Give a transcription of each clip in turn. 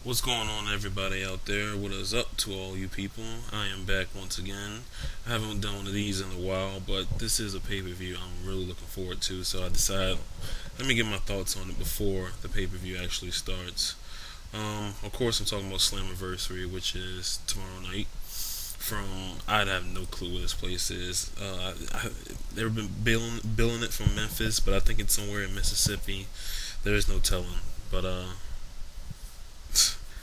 What's going on, everybody out there? What is up to all you people? I am back once again. I haven't done one of these in a while, but this is a pay per view I'm really looking forward to. So I decided let me get my thoughts on it before the pay per view actually starts. Of course, I'm talking about Slammiversary, which is tomorrow night. I have no clue where this place is. They've been billing it from Memphis, but I think it's somewhere in Mississippi. There is no telling, but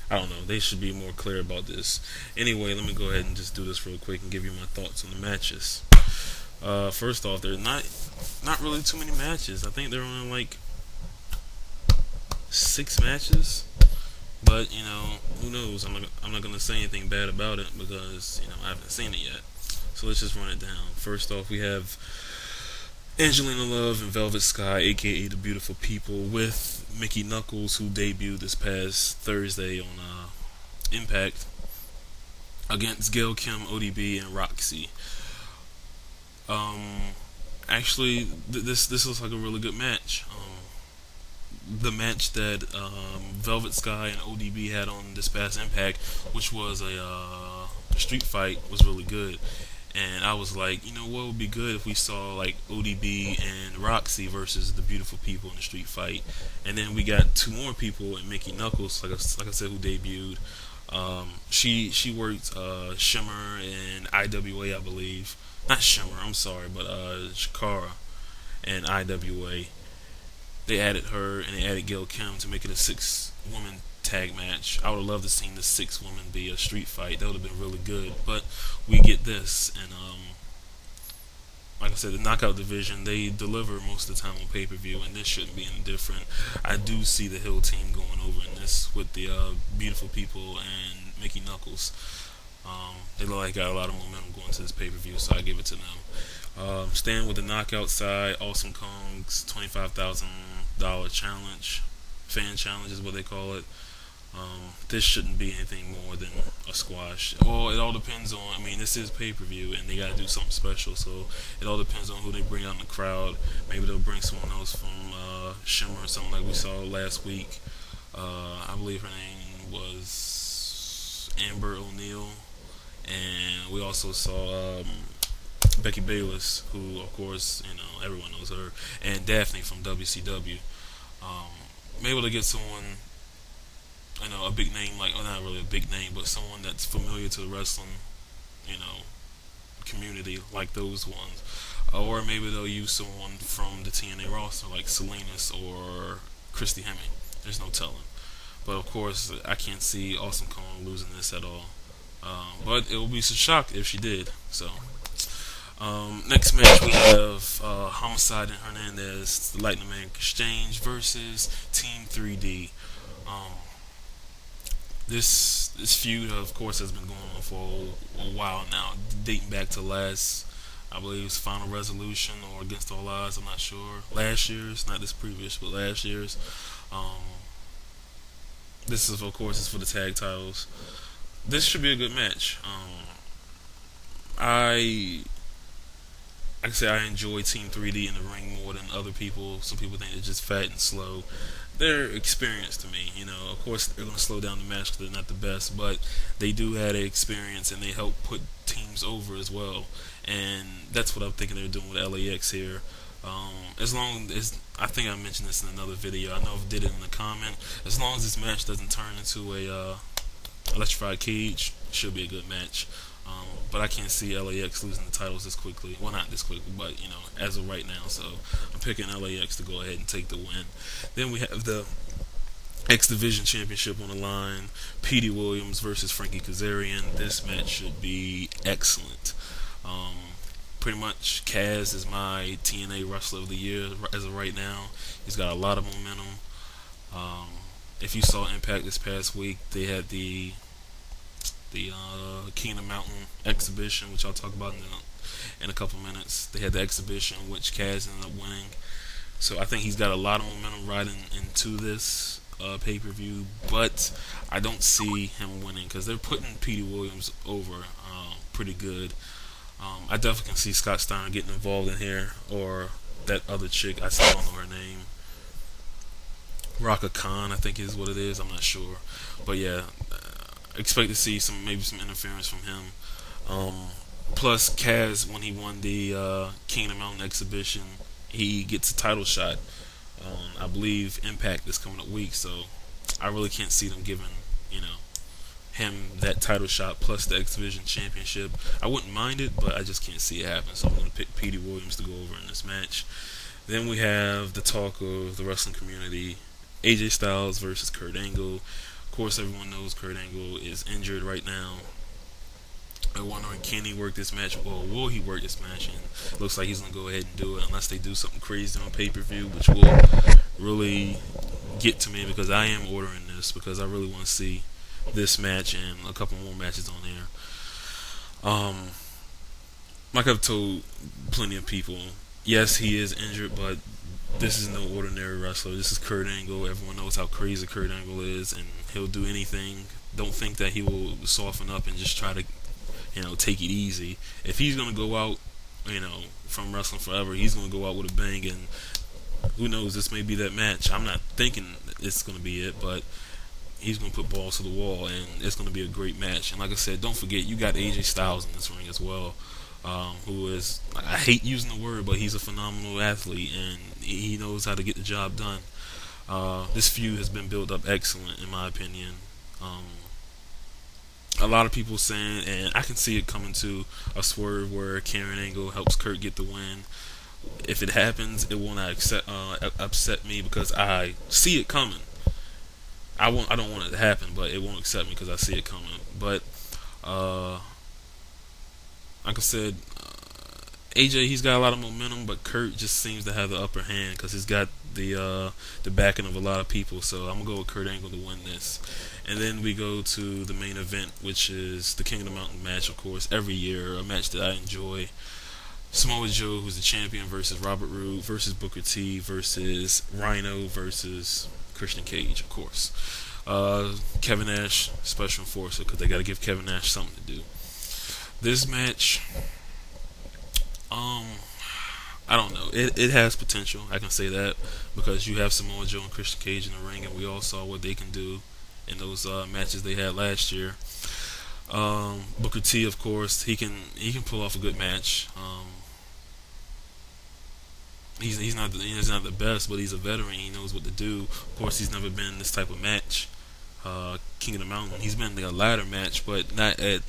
I don't know. They should be more clear about this. Anyway, let me go ahead and just do this real quick and give you my thoughts on the matches. First off, there's not really too many matches. I think there are only like 6 matches. But who knows? I'm not gonna say anything bad about it because I haven't seen it yet. So let's just run it down. First off, we have Angelina Love and Velvet Sky, aka the Beautiful People, with Mickey Knuckles, who debuted this past Thursday on Impact, against Gail Kim, ODB, and Roxy. Um, Actually, this looks like a really good match. The match that Velvet Sky and ODB had on this past Impact, which was a street fight, was really good. And I was like, what would be good if we saw like ODB and Roxy versus the Beautiful People in the street fight, and then we got two more people and Mickey Knuckles, like I said, who debuted. She worked Shimmer and IWA, I believe. Not Shimmer, I'm sorry, but Shakara and IWA. They added her and they added Gail Kim to make it a 6 woman tag match. I would have loved to seen the 6 women be a street fight. That would have been really good. But we get this, and like I said, the knockout division, they deliver most of the time on pay per view, and this shouldn't be any different. I do see the Hill team going over in this with the Beautiful People and Mickey Knuckles. They look like got a lot of momentum going to this pay per view, so I give it to them. Staying with the knockout side, Awesome Kong's $25,000 challenge, fan challenge is what they call it. This shouldn't be anything more than a squash. Well, it all depends on. I mean, this is pay per view, and they gotta do something special. So it all depends on who they bring out in the crowd. Maybe they'll bring someone else from Shimmer or something like we saw last week. I believe her name was Amber O'Neil, and we also saw Becky Bayless, who of course everyone knows her, and Daphne from WCW. Um, Maybe to get someone, a big name like, well, not really a big name, but someone that's familiar to the wrestling, you know, community like those ones. Or maybe they'll use someone from the TNA roster like Salinas or Christy Hemme. There's no telling. But of course, I can't see Awesome Kong losing this at all. But it will be a shock if she did. So next match we have Homicide and Hernandez, the Lightning Man Exchange versus Team 3D. Um, this feud, of course, has been going on for a while now, dating back to last, I believe, it was Final Resolution or Against All Odds. I'm not sure. Last year's, not this previous, but last year's. Um, this is, of course, is for the tag titles. This should be a good match. I like I say, I enjoy Team 3D in the ring more than other people. Some people think they're just fat and slow. They're experienced to me. Of course, they're going to slow down the match because they're not the best, but they do have experience and they help put teams over as well. And that's what I'm thinking they're doing with LAX here. As long as I think I mentioned this in another video, I know I did it in the comment. As long as this match doesn't turn into a electrified cage, it should be a good match. But I can't see LAX losing the titles this quickly. Well, not this quickly, but as of right now. So I'm picking LAX to go ahead and take the win. Then we have the X Division Championship on the line. Petey Williams versus Frankie Kazarian. This match should be excellent. Pretty much, Kaz is my TNA Wrestler of the Year as of right now. He's got a lot of momentum. Um, if you saw Impact this past week, they had the Kingdom Mountain exhibition, which I'll talk about in a couple minutes. They had the exhibition, which Kaz ended up winning. So I think he's got a lot of momentum riding into this pay per view, but I don't see him winning because they're putting Petey Williams over pretty good. I definitely can see Scott Steiner getting involved in here, or that other chick, I still don't know her name. Raka Khan, I think is what it is. I'm not sure, but yeah, expect to see maybe some interference from him. Um, Plus, Kaz, when he won the Kingdom Mountain exhibition, he gets a title shot. I believe Impact is coming up week, so I really can't see them giving you know him that title shot plus the X Division Championship. I wouldn't mind it, but I just can't see it happen. So I'm going to pick Petey Williams to go over in this match. Then we have the talk of the wrestling community: AJ Styles versus Kurt Angle. Of course, everyone knows Kurt Angle is injured right now. I'm wondering, can he work this match, or will he work this match? And looks like he's gonna go ahead and do it, unless they do something crazy on pay per view, which will really get to me because I am ordering this because I really want to see this match and a couple more matches on there. Like I've told plenty of people, yes, he is injured, but this is no ordinary wrestler. This is Kurt Angle. Everyone knows how crazy Kurt Angle is, and he'll do anything. Don't think that he will soften up and just try to take it easy. If he's gonna go out, from wrestling forever, he's gonna go out with a bang, and who knows, this may be that match. I'm not thinking it's gonna be it, but he's gonna put balls to the wall, and it's gonna be a great match. And like I said, don't forget you got AJ Styles in this ring as well, who is, I hate using the word, but he's a phenomenal athlete, and he knows how to get the job done. This feud has been built up excellent, in my opinion. A lot of people saying, and I can see it coming to a swerve where Karen Angle helps Kurt get the win. If it happens, it will not upset me because I see it coming. I don't want it to happen, but it won't upset me because I see it coming. But like I said, AJ, he's got a lot of momentum, but Kurt just seems to have the upper hand because he's got the backing of a lot of people. So I'm gonna go with Kurt Angle to win this. And then we go to the main event, which is the King of the Mountain match, of course, every year, a match that I enjoy. Samoa Joe, who's the champion, versus Robert Roode, versus Booker T, versus Rhino, versus Christian Cage, of course. Kevin Nash, special enforcer, because they got to give Kevin Nash something to do. This match, I don't know. It has potential. I can say that because you have Samoa Joe and Christian Cage in the ring, and we all saw what they can do in those matches they had last year. Booker T, of course, he can pull off a good match. He's not the best, but he's a veteran. He knows what to do. Of course, he's never been in this type of match. King of the Mountain. He's been in a ladder match, but not at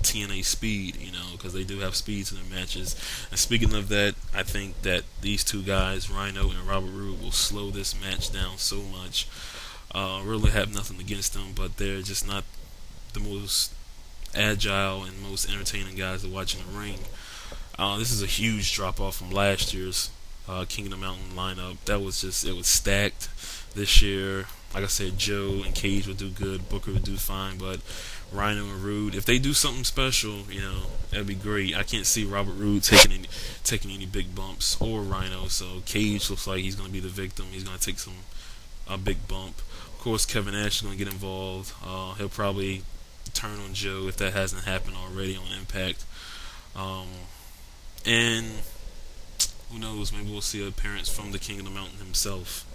TNA speed, because they do have speeds in their matches. And speaking of that, I think that these two guys, Rhino and Robert Roode, will slow this match down so much. Really have nothing against them, but they're just not the most agile and most entertaining guys to watch in the ring. This is a huge drop off from last year's King of the Mountain lineup. It was stacked this year. Like I said, Joe and Cage would do good, Booker would do fine, but Rhino and Roode, if they do something special, that'd be great. I can't see Robert Roode taking any big bumps, or Rhino. So Cage looks like he's going to be the victim. He's going to take a big bump. Of course, Kevin Nash is going to get involved. He'll probably turn on Joe if that hasn't happened already on Impact. And who knows? Maybe we'll see an appearance from the King of the Mountain himself.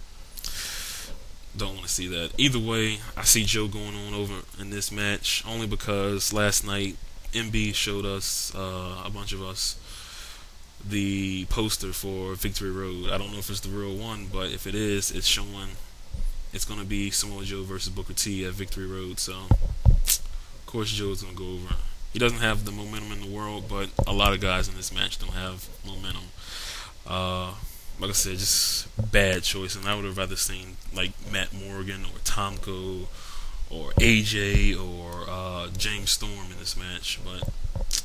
Don't want to see that. Either way, I see Joe going on over in this match only because last night MB showed us, a bunch of us, the poster for Victory Road. I don't know if it's the real one, but if it is, it's showing it's going to be Samoa Joe versus Booker T at Victory Road. So, of course, Joe's going to go over. He doesn't have the momentum in the world, but a lot of guys in this match don't have momentum. Like I said, just bad choice, and I would have rather seen like Matt Morgan or Tomko or AJ or James Storm in this match, but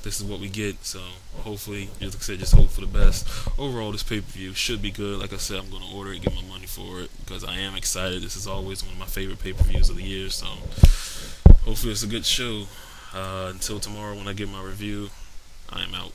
this is what we get. So hopefully, like I said, just hope for the best. Overall, this pay-per-view should be good. Like I said, I'm going to order it, get my money for it because I am excited. This is always one of my favorite pay-per-views of the year, so hopefully it's a good show. Until tomorrow when I give my review, I am out.